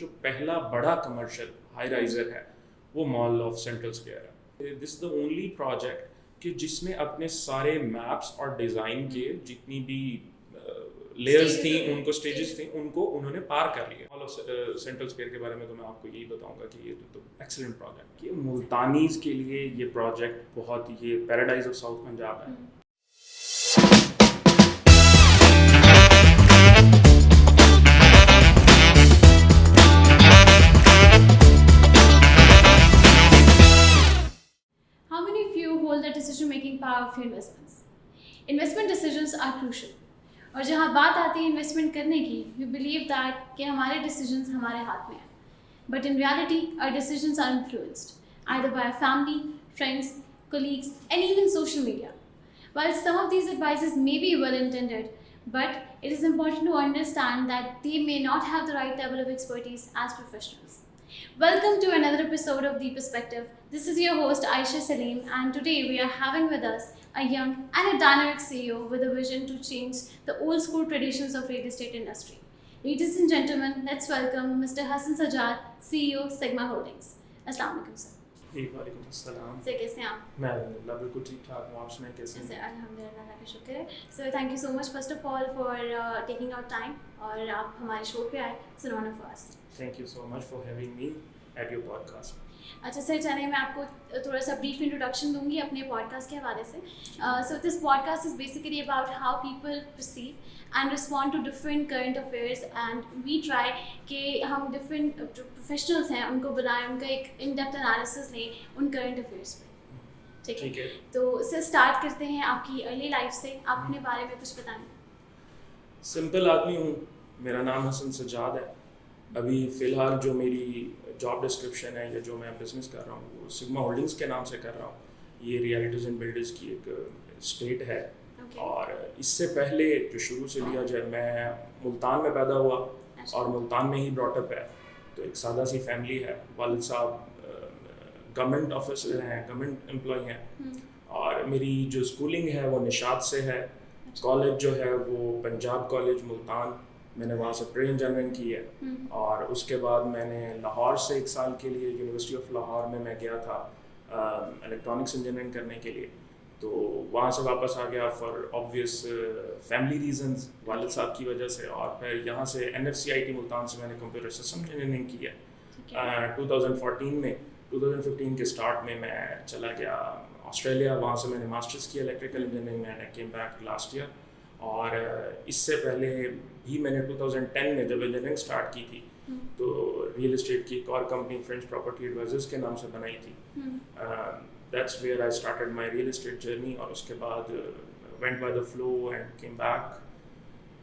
جو پہلا بڑا کمرشل ہائی رائزر ہے وہ مال آف سینٹرل اسکوائر ہے. دس از دا اونلی پروجیکٹ کہ جس نے اپنے سارے میپس اور ڈیزائن کے جتنی بھی لیئرز تھیں ان کو اسٹیجز تھیں ان کو انہوں نے پار کر لیا. مال آف سینٹرل اسکوائر کے بارے میں تو میں آپ کو یہی بتاؤں گا کہ یہ تو ایکسلنٹ پروجیکٹ. یہ ملتانیز کے لیے یہ پروجیکٹ بہت یہ پیراڈائز آف ساؤتھ پنجاب ہے. Decision-making power of your investments. Investment decisions are crucial. اور جہاں بات آتی ہے انویسٹمنٹ کرنے کی, we believe that کہ ہمارے decisions ہمارے ہاتھ میں ہیں. But in reality, our decisions are influenced either by our family, friends, colleagues, and even social media. While some of these advices may be well-intended, but it is important to understand that they may not have the right level of expertise as professionals. Welcome to another episode of The Perspective. This is your host Aisha Salim, and today we are having with us a young and a dynamic CEO with a vision to change the old school traditions of real estate industry. Ladies and gentlemen, let's welcome Mr. Hassan Sajjad, CEO Sigma Holdings. Assalamu alaikum sir. جی وعلیکم السلام. سر کیسے ہیں آپ؟ میں الحمدللہ بالکل ٹھیک ٹھاک ہوں. آپ سنائیں کیسے ہیں؟ سر الحمدللہ اللہ کا شکر ہے. Sir thank you so much first of all for taking out time اور آپ ہمارے شو پہ آئے. It's an honour for us. Thank you so much for having me at your podcast. اچھا سر, چلیں میں آپ کو تھوڑا سا بریف انٹروڈکشن دوں گی اپنے پوڈ کاسٹ کے حوالے سے. So this podcast is basically about how people perceive and respond to different current affairs, and we try کہ ہم ڈفرینٹ جو پروفیشنلس ہیں ان کو بلائیں, ان کا ایک ان ڈیپتھ انالیسس لیں ان کرنٹ افیئرس پہ. ٹھیک ہے, تو سر اسٹارٹ کرتے ہیں آپ کی ارلی لائف سے. آپ اپنے بارے میں کچھ بتائیں. سمپل آدمی ہوں, میرا نام حسن سجاد ہے. ابھی فی الحال جو میری جاب ڈسکرپشن ہے یا جو میں بزنس کر رہا ہوں وہ سگما ہولڈنگس کے نام سے کر رہا ہوں. یہ ریئلٹیز اینڈ بلڈرز کی ایک اسٹیٹ ہے. اور اس سے پہلے جو شروع سے لیا جائے, میں ملتان میں پیدا ہوا اور ملتان میں ہی براٹ اپ ہے. تو ایک سادہ سی فیملی ہے. والد صاحب گورنمنٹ آفیسر ہیں, گورنمنٹ امپلائی ہیں, اور میری جو اسکولنگ ہے وہ نشاط سے ہے. کالج جو ہے وہ پنجاب کالج ملتان, میں نے وہاں سے پری انجینئرنگ کی ہے. اور اس کے بعد میں نے لاہور سے 1 سال کے لیے یونیورسٹی آف لاہور میں گیا تھا الیکٹرانکس انجینئرنگ کرنے کے لیے. تو وہاں سے واپس آ گیا فار آبویس فیملی ریزنز, والد صاحب کی وجہ سے. اور پھر یہاں سے NFCIT ملتان سے میں نے کمپیوٹر سسٹم انجینئرنگ کی ہے. 2014 میں 2015 کے اسٹارٹ میں چلا گیا آسٹریلیا. وہاں سے میں نے ماسٹرس کیا الیکٹریکل انجینئرنگ میں. Came back last year. اور اس سے پہلے بھی میں نے 2010 میں جب انجینئرنگ اسٹارٹ کی تھی تو ریئل اسٹیٹ کی ایک اور کمپنی فرینچ پراپرٹی ایڈوائزرز کے نام سے بنائی تھی. That's where I started my real estate journey. اور اس کے بعد went by the flow and came back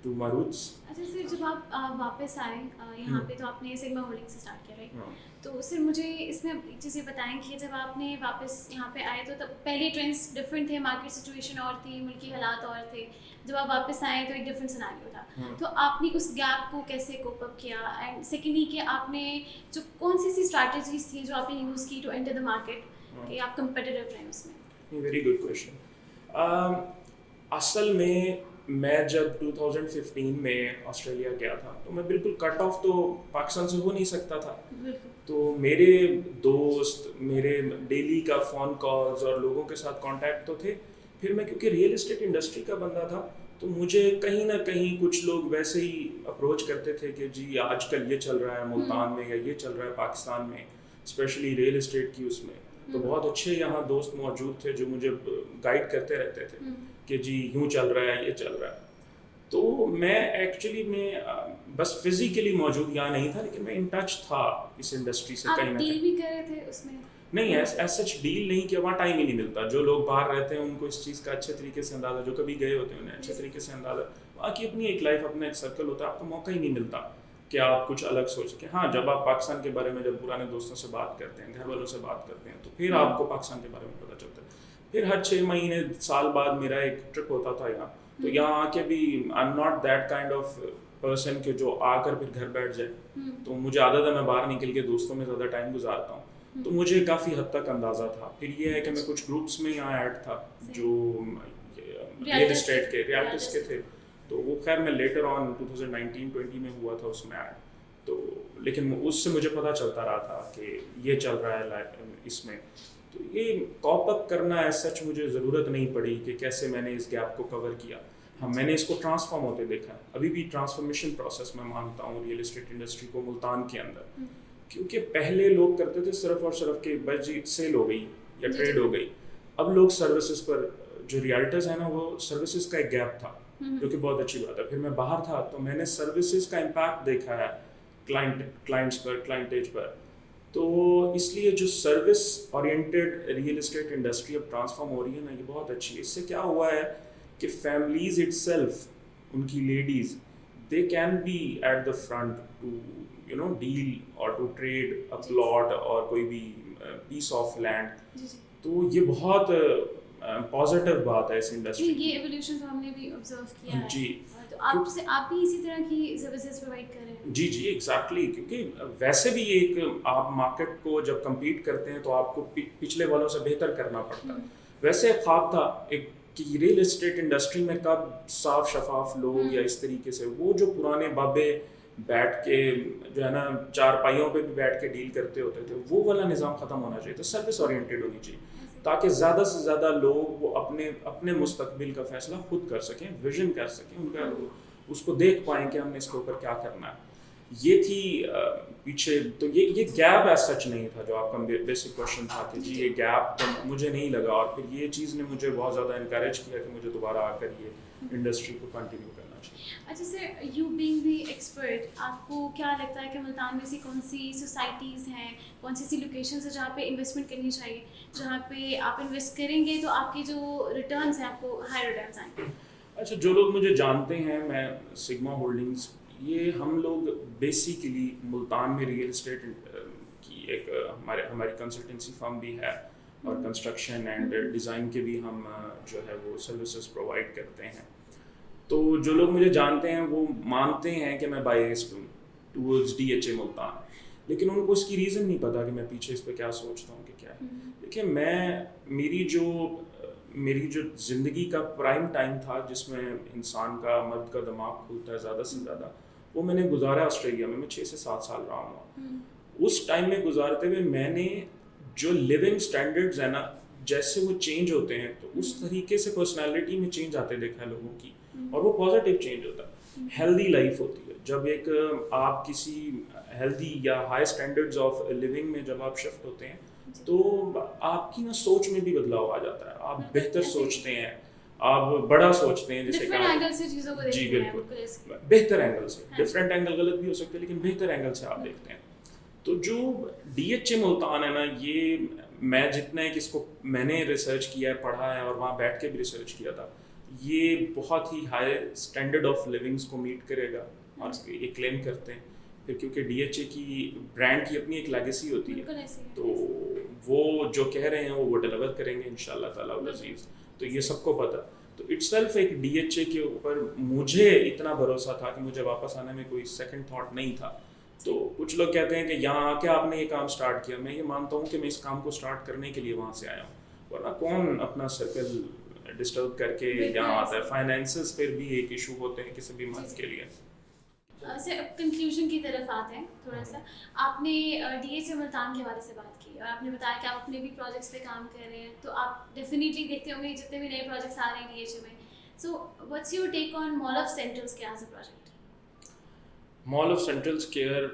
to my roots. اچھا سر, جب آپ واپس آئے یہاں پہ تو آپ نے سگما ہولڈنگ سے اسٹارٹ کیا رائٹ؟ تو سر مجھے اس میں ایک چیز یہ بتائیں کہ جب آپ نے واپس یہاں پہ آئے تو تب پہلے ٹرینڈس ڈفرینٹ تھے, مارکیٹ سچویشن اور تھی, ملکی حالات اور تھے. جب آپ واپس آئے تو ایک ڈفرینٹ سیناریو تھا. تو آپ نے اس گیپ کو کیسے کوپ اپ کیا؟ اینڈ سیکنڈلی کہ آپ نے جو کون سی اسٹریٹجیز تھی جو آپ نے یوز کی ٹو انٹر دا مارکیٹ کہ آپ کمپیٹیٹیو رہیں اس میں؟ Very good question. اصل میں جب 2015 میں آسٹریلیا گیا تھا تو میں بالکل کٹ آف تو پاکستان سے ہو نہیں سکتا تھا. تو میرے دوست, میرے ڈیلی کا فون کالز اور لوگوں کے ساتھ کانٹیکٹ تو تھے. پھر میں کیونکہ ریئل اسٹیٹ انڈسٹری کا بندہ تھا تو مجھے کہیں نہ کہیں کچھ لوگ ویسے ہی اپروچ کرتے تھے کہ جی آج کل یہ چل رہا ہے ملتان میں یا یہ چل رہا ہے پاکستان میں, اسپیشلی ریئل اسٹیٹ کی اس میں. تو بہت اچھے یہاں دوست موجود تھے جو مجھے گائیڈ کرتے رہتے تھے کہ جی یوں چل رہا ہے, یہ چل رہا ہے. تو میں ایکچولی میں بس فزیکلی موجود یہاں نہیں تھا, لیکن میں ان ٹچ تھا اس انڈسٹری سے. کہیں آپ ڈیل بھی کر رہے تھے اس میں؟ نہیں, ایز سچ ڈیل نہیں کیا, وہاں ٹائم ہی نہیں ملتا. جو لوگ باہر رہتے ہیں ان کو اس چیز کا اچھے طریقے سے اندازہ, جو کبھی گئے ہوتے ہیں انہیں اچھے طریقے سے اندازہ. وہاں کی اپنی ایک لائف, اپنا ایک سرکل ہوتا ہے, آپ کو موقع ہی نہیں ملتا کہ آپ کچھ الگ سوچ سکیں. ہاں, جب آپ پاکستان کے بارے میں جب پرانے دوستوں سے بات کرتے ہیں, گھر والوں سے بات کرتے ہیں, تو پھر آپ کو پاکستان کے بارے میں پتہ چلتا ہے. پھر ہر 6 مہینے سال بعد میرا ایک ٹرپ ہوتا تھا یہاں. تو یہاں آ کے بھی I am not that kind of person کہ جو آ کر پھر گھر بیٹھ جائے. تو مجھے عادت ہے میں باہر نکل کے دوستوں میں زیادہ ٹائم گزارتا ہوں. تو مجھے کافی حد تک اندازہ تھا. پھر یہ ہے کہ میں کچھ گروپس میں یہاں ایڈ تھا جو ریئل اسٹیٹ کے ریالٹیز کے تھے. تو وہ خیر میں لیٹر آن 2019-20 میں ہوا تھا اس میں ایڈ. تو لیکن اس سے مجھے پتہ چلتا رہا تھا کہ یہ چل رہا ہے اس میں. تو یہ کاپ اپ کرنا ہے سچ مجھے ضرورت نہیں پڑی کہ کیسے میں نے اس گیپ کو کور کیا. ہاں میں نے اس کو ٹرانسفارم ہوتے دیکھا ہے. ابھی بھی ٹرانسفارمیشن پروسیس میں مانتا ہوں ریئل اسٹیٹ انڈسٹری کو ملتان کے اندر, کیونکہ پہلے لوگ کرتے تھے صرف اور صرف کہ بس جی سیل ہو گئی یا ٹریڈ ہو گئی. اب لوگ سروسز پر, جو ریئلٹرز ہیں نا, وہ سروسز کا ایک گیپ تھا جو کہ بہت اچھی بات ہے. پھر میں باہر تھا تو میں نے سروسز کا امپیکٹ دیکھا ہے کلائنٹس پر, کلائنٹیج پر. تو اس لیے جو service oriented real estate industry اب ٹرانسفارم ہو رہی ہے نا, یہ بہت اچھی ہے. اس سے کیا ہوا ہے کہ فیملیز اٹ سیلف, ان کی ladies, they can be at the front to deal اور ٹو ٹریڈ اے پلاٹ اور کوئی بھی پیس آف لینڈ. تو یہ بہت پازیٹیو بات ہے اس انڈسٹری. یہ ایولیوشن تو ہم نے بھی آبزرو کیا ہے. جی, تو آپ بھی اسی طرح کی سروسز پرووائڈ کر رہے ہیں. جی ایگزیکٹلی, کیونکہ ویسے بھی ایک آپ مارکیٹ کو جب کمپیٹ کرتے ہیں تو آپ کو پچھلے والوں سے بہتر کرنا پڑتا ہے. ویسے ایک خواب تھا ایک کہ ریئل اسٹیٹ انڈسٹری میں کب صاف شفاف لوگ یا اس طریقے سے وہ جو پرانے بابے بیٹھ کے جو ہے نا چار پائیوں پہ بھی بیٹھ کے ڈیل کرتے ہوتے تھے, وہ والا نظام ختم ہونا چاہیے. تو سروس اورینٹیڈ ہونی چاہیے تاکہ زیادہ سے زیادہ لوگ وہ اپنے مستقبل کا فیصلہ خود کر سکیں, ویژن کر سکیں, ان کا اس کو دیکھ پائیں کہ ہم نے اس کے اوپر کیا کرنا ہے. یہ تھی پیچھے. تو یہ گیپ ایز سچ نہیں تھا جو آپ کا بیسک کوشچن تھا کہ جی یہ گیپ تو مجھے نہیں لگا. اور پھر یہ چیز نے مجھے بہت زیادہ انکریج کیا کہ مجھے دوبارہ آ کر یہ انڈسٹری کو کنٹینیو کرنا چاہیے. اچھا سر, یو بینگ دی ایکسپرٹ, آپ کو کیا لگتا ہے کہ ملتان میں ایسی کون سی سوسائٹیز ہیں, کون سی ایسی لوکیشنز ہیں جہاں پہ انویسٹمنٹ کرنی چاہیے, جہاں پہ آپ انویسٹ کریں گے تو آپ کی جو ریٹرنس ہیں آپ کو ہائی ریٹرنس آئیں گے؟ اچھا, جو لوگ مجھے جانتے ہیں, میں سگما ہولڈنگز, یہ ہم لوگ بیسیکلی ملتان میں ریئل اسٹیٹ کی ایک ہماری کنسلٹنسی فرم بھی ہے اور کنسٹرکشن اینڈ ڈیزائن کے بھی ہم جو ہے وہ سروسز پرووائڈ کرتے ہیں. تو جو لوگ مجھے جانتے ہیں وہ مانتے ہیں کہ میں بائیسڈ ہوں ٹورڈز DHA ملتان, لیکن ان کو اس کی ریزن نہیں پتا کہ میں پیچھے اس پہ کیا سوچتا ہوں کہ کیا ہے. دیکھیے, میری جو زندگی کا پرائم ٹائم تھا جس میں انسان کا مرد کا دماغ کھلتا ہے زیادہ سے زیادہ, وہ میں نے گزارا آسٹریلیا میں. 6 سے 7 سال رہا ہوں. اس ٹائم میں گزارتے ہوئے میں نے جو لیونگ اسٹینڈرڈز ہیں نا, جیسے وہ چینج ہوتے ہیں تو اس طریقے سے پرسنالٹی میں چینج آتے دیکھا ہے لوگوں کی, اور وہ پازیٹیو چینج ہوتا ہے. ہیلدی لائف ہوتی ہے جب ایک آپ کسی ہیلدی یا ہائی اسٹینڈرڈز آف لیونگ میں جب آپ شفٹ ہوتے ہیں تو آپ کی نا سوچ میں بھی بدلاؤ آ جاتا ہے. آپ بہتر سوچتے ہیں, آپ بڑا سوچتے ہیں, جیسے کہ جی بالکل بہتر اینگل سے. ڈفرینٹ اینگل غلط بھی ہو سکتے ہیں لیکن بہتر اینگل سے آپ دیکھتے ہیں. تو جو DHA ملتان ہے نا, یہ میں جتنا ہے کہ اس کو میں نے ریسرچ کیا ہے, پڑھا ہے اور وہاں بیٹھ کے بھی ریسرچ کیا تھا, یہ بہت ہی ہائی اسٹینڈرڈ آف لیونگس کو میٹ کرے گا اور یہ کلیم کرتے ہیں. پھر کیونکہ DHA کی برانڈ کی اپنی ایک لیگیسی ہوتی ہے, تو وہ جو کہہ رہے ہیں وہ ڈیلیور کریں گے انشاءاللہ تعالیٰ العزیز. تو یہ سب کو پتہ. تو اٹ سیلف ایک DHA کے اوپر مجھے اتنا بھروسہ تھا کہ مجھے واپس آنے میں کوئی سیکنڈ تھاٹ نہیں تھا. تو کچھ لوگ کہتے ہیں کہ یہاں آ کے آپ نے یہ کام سٹارٹ کیا. میں یہ مانتا ہوں کہ میں اس کام کو سٹارٹ کرنے کے لیے وہاں سے آیا ہوں, ورنہ کون اپنا سرکل ڈسٹرب کر کے یہاں آتا ہے. فائنینسز پھر بھی ایک ایشو ہوتے ہیں کسی بھی مرض کے لیے. سر اب کنکلوژن کی طرف آتے ہیں تھوڑا سا. آپ نے DHA ملتان کے حوالے سے بات کی اور آپ نے بتایا کہ آپ اپنے بھی پروجیکٹس پہ کام کر رہے ہیں, تو آپ ڈیفینیٹلی دیکھتے ہوں گے جتنے بھی نئے پروجیکٹس آ رہے ہیں DHA میں. So what's your take on Mall of Centaurus کے as a project? Mall of Centaurus care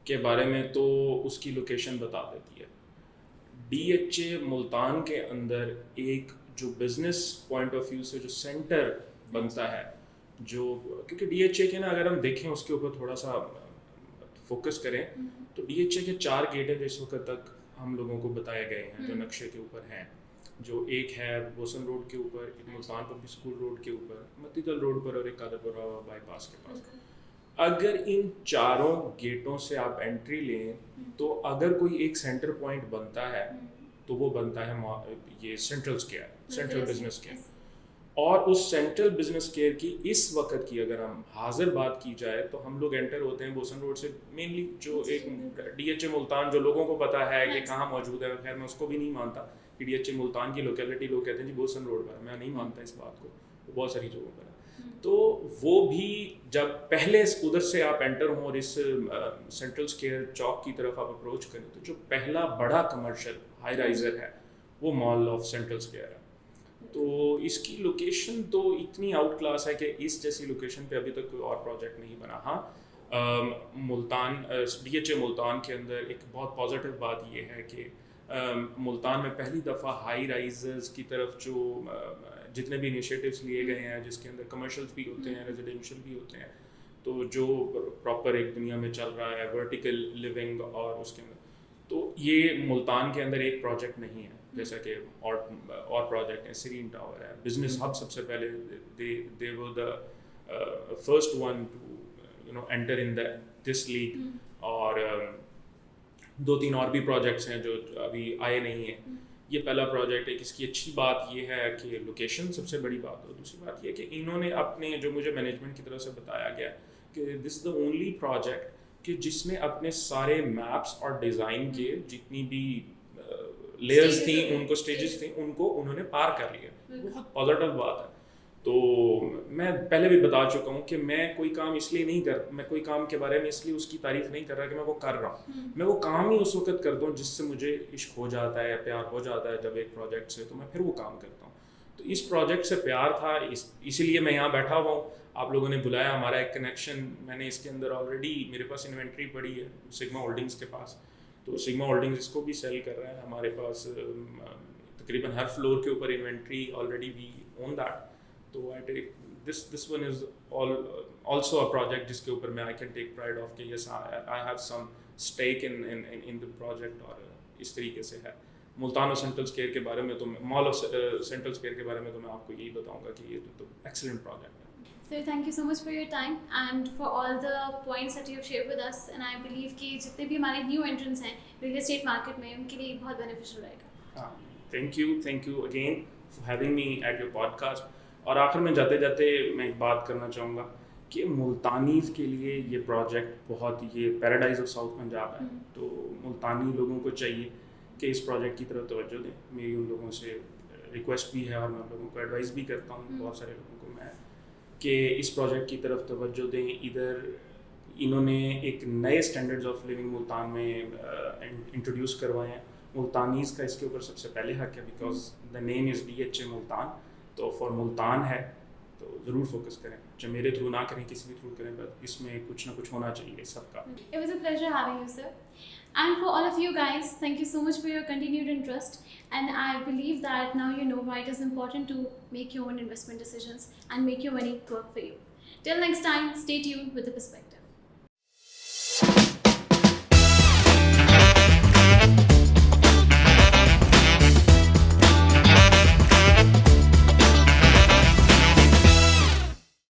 کے بارے میں تو اس کی لوکیشن بتا دیتی ہے. DHA ملتان کے اندر ایک جو بزنس پوائنٹ آف ویو سے جو سینٹر بنتا ہے, جو کیونکہ DHA کے نا اگر ہم دیکھیں اس کے اوپر تھوڑا سا فوکس کریں تو DHA کے 4 گیٹ ہیں جو اس وقت تک ہم لوگوں کو بتائے گئے ہیں جو نقشے کے اوپر ہیں. جو ایک ہے بوسن روڈ کے اوپر, ایک ملتان پبلک اسکول روڈ کے اوپر, متیدل روڈ پر, اور ایک قادرپورہ بائی پاس کے پاس. اگر ان 4 گیٹوں سے آپ انٹری لیں تو اگر کوئی ایک سینٹر پوائنٹ بنتا ہے تو وہ بنتا ہے یہ central care, central business care. اور اس سینٹرل بزنس کیئر کی اس وقت کی اگر ہم حاضر بات کی جائے تو ہم لوگ انٹر ہوتے ہیں بوسن روڈ سے. مینلی جو ایک DHA ملتان جو لوگوں کو پتہ ہے یہ کہاں موجود ہے, خیر میں اس کو بھی نہیں مانتا کہ DHA ملتان کی لوکیلٹی, لوگ کہتے ہیں جی بوسن روڈ پر, میں نہیں مانتا اس بات کو, وہ بہت ساری جگہوں پر ہے. تو وہ بھی جب پہلے ادھر سے آپ انٹر ہوں اور اس سینٹرل اسکیئر چوک کی طرف آپ اپروچ کریں تو جو پہلا بڑا کمرشل ہائی رائزر ہے وہ مال آف سینٹرل اسکیئر ہے. تو اس کی لوکیشن تو اتنی آؤٹ کلاس ہے کہ اس جیسی لوکیشن پہ ابھی تک کوئی اور پروجیکٹ نہیں بنا. ہاں Multan D H A Multan کے اندر ایک بہت پازیٹیو بات یہ ہے کہ ملتان میں پہلی دفعہ ہائی رائزز کی طرف جو جتنے بھی انیشیٹیوز لیے گئے ہیں جس کے اندر کمرشلز بھی ہوتے ہیں ریزیڈینشیل بھی ہوتے ہیں تو جو پراپر ایک دنیا میں چل رہا ہے ورٹیکل لیونگ اور اس کے اندر تو یہ ملتان کے اندر ایک پروجیکٹ نہیں ہے جیسا کہ اور پروجیکٹ ہیں. سرین ٹاور ہے, بزنس ہب سب سے پہلے they were the first one to enter in this league. اور دو تین اور بھی پروجیکٹس ہیں جو ابھی آئے نہیں ہیں. یہ پہلا پروجیکٹ ہے. اس کی اچھی بات یہ ہے کہ لوکیشن سب سے بڑی بات ہو. دوسری بات یہ کہ انہوں نے اپنے جو مجھے مینجمنٹ کی طرف سے بتایا گیا کہ دس از دا اونلی پروجیکٹ کہ جس نے اپنے سارے میپس اور ڈیزائن کے جتنی بھی لیئرز تھیں ان کو اسٹیجز تھیں ان کو انہوں نے پار کر لیا. بہت پازیٹیو بات ہے. تو میں پہلے بھی بتا چکا ہوں کہ میں کوئی کام اس لیے نہیں میں کوئی کام کے بارے میں اس لیے اس کی تعریف نہیں کر رہا کہ میں وہ کر رہا ہوں. میں وہ کام ہی اس وقت کرتا ہوں جس سے مجھے عشق ہو جاتا ہے, پیار ہو جاتا ہے جب ایک پروجیکٹ سے, تو میں پھر وہ کام کرتا ہوں. تو اس پروجیکٹ سے پیار تھا, اسی لیے میں یہاں بیٹھا ہوا ہوں. آپ لوگوں نے بلایا, ہمارا ایک کنیکشن, میں نے اس کے اندر آلریڈی میرے پاس انوینٹری پڑی ہے سگما ہولڈنگس کے پاس, تو سگما ہولڈنگس اس کو بھی سیل کر رہا ہے. ہمارے پاس تقریباً ہر فلور کے اوپر inventory already we own that. تو I take this one is also a project جس کے اوپر میں I can take pride of کہ yes I have some stake in the project. اور اس طریقے سے ہے. ملتان اور سینٹرل اسکیئر کے بارے میں تو مال آف سینٹرل اسکیئر کے بارے میں تو میں آپ کو یہی بتاؤں گا کہ یہ تو ایکسلنٹ پروجیکٹ ہے. So thank you so much for your time and for all the points that you have shared with us, and I believe کہ جتنے بھی ہمارے نیو entrants ہیں ریئل اسٹیٹ مارکیٹ میں ان کے لیے بہت بینیفیشیل رہے گا. Thank you again for having me at your podcast. اور آخر میں جاتے جاتے میں ایک بات کرنا چاہوں گا کہ ملتانیز کے لیے یہ پروجیکٹ بہت, یہ پیراڈائز آف ساؤتھ پنجاب ہے. تو ملتانی لوگوں کو چاہیے کہ اس پروجیکٹ کی طرف توجہ دیں. میری ان لوگوں سے ریکویسٹ بھی ہے اور میں ان لوگوں کو ایڈوائز بھی کرتا ہوں بہت سارے لوگوں کو میں کہ اس پروجیکٹ کی طرف توجہ دیں. ادھر انہوں نے ایک نئے اسٹینڈرڈز آف لیونگ ملتان میں انٹروڈیوس کروائے ہیں. ملتانیز کا اس کے اوپر سب سے پہلے حق ہے because the name is DHA Multan. تو فار ملتان ہے تو ضرور فوکس کریں. جب میرے تھرو نہ کریں کسی بھی تھرو کریں, بس اس میں کچھ نہ کچھ ہونا چاہیے سب کا. It was a pleasure having you, sir. And for all of you guys, thank you so much for your continued interest. And I believe that now you know why it is important to make your own investment decisions and make your money work for you. Till next time, stay tuned with The Perspective.